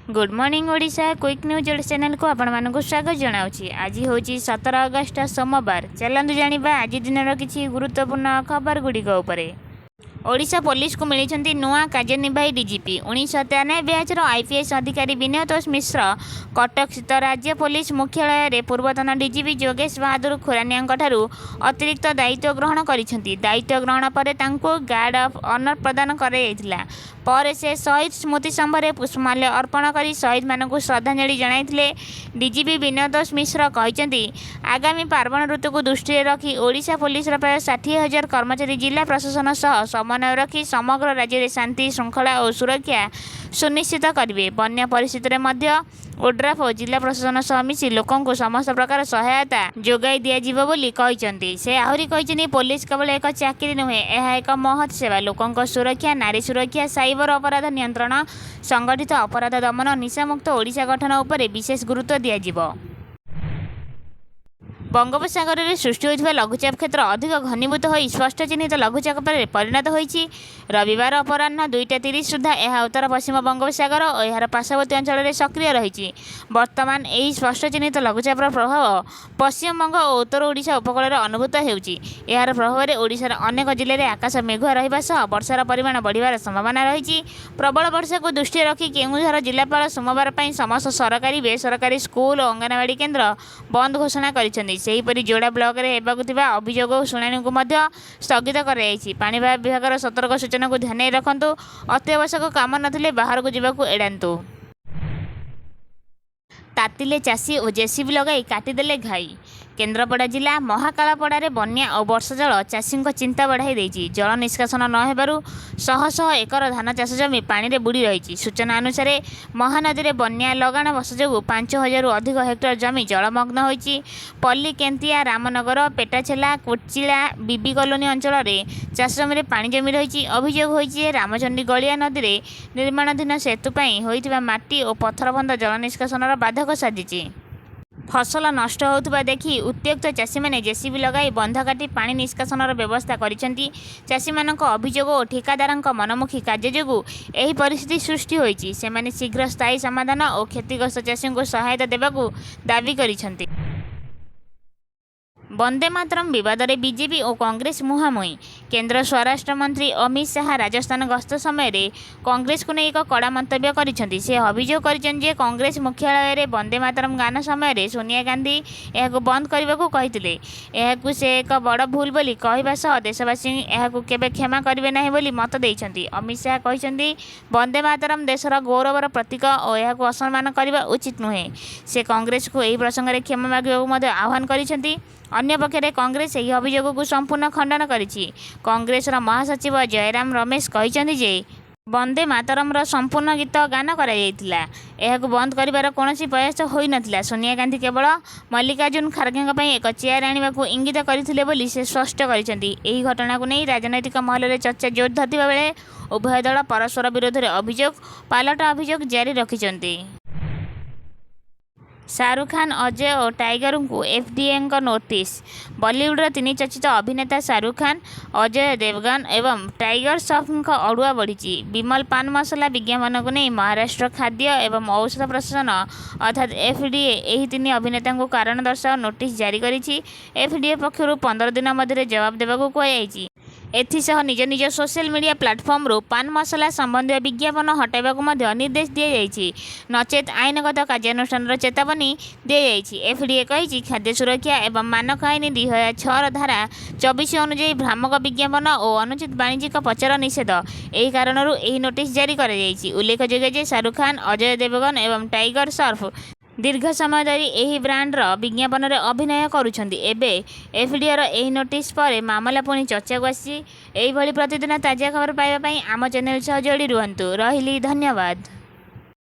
Good morning Odisha quick news channel को आपण मानक स्वागत जनाऊँगी। आज हूँ 17 अगस्ट सोमवार। चलतु जाना आज दिन किसी गुरुत्वपूर्ण खबर गुड़िक उपरे। ओडिशा पुलिस को मिली नुआ कार्यनिर्वाही डीजीपी 1993 बैचर आईपीएस अधिकारी विनोद मिश्र कटक स्थित राज्य पुलिस मुख्यालय में पूर्वतन डीजीपी जोगेश बहादुर खुरानिया अतिरिक्त दायित्व ग्रहण करिसेंती। दायित्व ग्रहण पर गार्ड ऑफ ऑनर प्रदान कराइला पर से शहीद स्मृति स्तंभ में पुष्पमाल्य अर्पण कर शहीद मानक श्रद्धांजलि जनाइथिले। डीजीपी विनोद मिश्र कहते आगामी पार्वण ऋतु को दृष्टि रखी ओडिशा पुलिस प्राय 60,000 कर्मचारी जिला प्रशासन सह समन्वय रखी समग्र राज्य में शांति श्रृंखला और सुरक्षा सुनिश्चित करेंगे। बन्या परिस्थिति में ओड्राफ और जिला प्रशासन सह मिसी लोकों को समस्त प्रकार सहायता जोगाई दिज्व बोली कहते। से आहरी कहते पुलिस केवल एक चाकरी नुहे, यह एक महत् सेवा। लोकों सुरक्षा, नारी सुरक्षा, साइबर अपराध नियंत्रण, संगठित अपराध दमन, निशामुक्त ओडिशा गठन उपर विशेष गुरुत्व दिज्व। बंगोपसागर में सृष्टि होता लघुचाप क्षेत्र अधिक घनीभूत हो स्पष्ट चिन्हित लघुचाप परिणत होती। रविवार अपराह्न 2:30 सुधा यह उत्तर पश्चिम बंगोपसागर और यार पार्श्ववर्ती अंचल में सक्रिय रही। वर्तमान यही स्पष्ट चिन्हित लघुचापर प्रभाव पश्चिमबंग और उत्तर ओडिशा उपकूल अनुभूत होती। यार प्रभाव में ओडिशार अनेक जिले में आकाश मेघुआ रहा वर्षार परिमाण बढ़िवार संभावना रही। प्रबल वर्षा को दृष्टि रखी केन्दुझर जिलापाल सोमवार समस्त सरकारी बेसरकारी स्कूल और अंगनवाड़ी केन्द्र बंद घोषणा कर। सेहीपरि जोड़ा ब्लॉक रे हेबाकु थिबा अभियोग शुणाणी को मध्य स्थगित कराଯାଇଛି। पाणीपाग विभाग सतर्क सूचना को ध्यान रखंतु। अत्यावश्यक काम नथिले बाहर को जीवाकू एड़ांतु। तातिले चाषी और जेसीबी लगाई काटिदेले घाई। केन्द्रापड़ा जिला महाकालपड़ारे बन्या और वर्षा जल चाषी चिंता बढ़ाई देछि। जल निष्कासन न हेबारु शह शह एकर धान चाष जमी पानी रे बुड़ी रही। सूचना अनुसार महानदी में बन्या लगाण वर्षा जो 5,000 अधिक हेक्टर जमी जलमग्न होइछि। पल्ली केन्तिया, रामनगर, पेटाछेला, कोचिला, बीबी कॉलोनी अंचल में चाष जमी पानी जमी रही। अभियोग होइछि रामचंडी गलिया नदी में निर्माणाधीन सेतु पई होइतिबा माटी और पत्थर बंध जल निष्कासनर बाधक साजिछि। फसल नष्ट होता देखि उत्त्यक्त चाषी मैंने जेसीबी लगाई बंध काटी पानी निष्कासनर व्यवस्था करिसेंती। चाषी मानक अभियोग और ठेकादार मनमुखी कार्य जोगु एही परिस्थिति सृष्टि होइछि। सेमाने शीघ्र स्थायी समाधान और क्षतिग्रस्त चाषी को सहायता देबाकू दाबी करिसेंती। वंदे मातरम विवाद में बीजेपी और कांग्रेस मुहांमुही। केंद्र स्वराष्ट्र मंत्री अमित शाह राजस्थान गस्त समय कांग्रेस को नहीं एक कड़ा मंतव्य करिसेंती। से अभियोग करिसेंती जे कांग्रेस मुख्यालय में वंदे मातरम गान समय सोनिया गांधी यह बंद करने को कहते। यह से एक बड़ भूल बोली कहवा सह देशवासी यह केबे क्षमा करेंगे ना बोली मत देइछंती। अमित शाह कहते वंदे मातरम देशर गौरवर प्रतीक और यह असम्मान करने उचित नुहे। से कांग्रेस को यही प्रसंग में क्षमा मांगवाक आह्वान करिसेंती। अन्य पक्षरे कांग्रेस यह अभियोग को संपूर्ण खंडन करिछि। कांग्रेसर महासचिव जयराम रमेश कहते जे वंदे मातरम संपूर्ण गीत गान कराइला। यह बंद कर कौनसी प्रयास हो नथिला। सोनिया गांधी केवल मल्लिकार्जुन खड़गे एक चेयर आने को इंगित करथिले बोली से स्पष्ट करिसेंती। एही घटना को नहीं राजनैतिक महल में चर्चा जोर धरथिबा बेले उभय दल परस्पर विरोध में अभियोग पालट अभियोग जारी रखिछंती। शाहरुख खान, अजय और टाइगर को FDA का नोटिस। बॉलीवुड तीन चर्चित अभिनेता शाहरुख खान, अजय देवगन एवं टाइगर श्रॉफ अड़ुआ बढ़ी। विमल पान मसला विज्ञापन को नहीं महाराष्ट्र खाद्य एवं औषध प्रशासन अर्थात FDA यही तीन अभिनेता को कारण दर्शाओ नोटिस जारी करिछि। FDA पक्षर 15 दिन मध्य जवाब देवाक कहुई। एथिसह निज निज सोशल मीडिया प्लाटफर्म रू पान मसला संबंधी विज्ञापन हटाइवाक निर्देश दी जाइछि। नचेत आईनगत कार्यानुष्ठान चेतावनी दी जाइछि। FDA कहिछि खाद्य सुरक्षा एवं मानक आईन 2006 धारा 24 अनुଯାयी भ्रामक विज्ञापन और अनुचित वाणिज्यिक प्रचार निषेध एही कारणरू एही नोटिस जारी करा जाइछि। उल्लेखयोग्य जे शाहरुख खान, अजय देवगन एवं टाइगर श्रॉफ दीर्घ समय धरी यही ब्रांडर विज्ञापन में अभिनय करुछंती। एबे FDA यही नोटिस पर मामला पुणी चर्चा को आसी। एही भली प्रतिदिन ताजा खबर पाइबा पई आम चैनल सह जोड़ी रुहंतु। रहिली, धन्यवाद।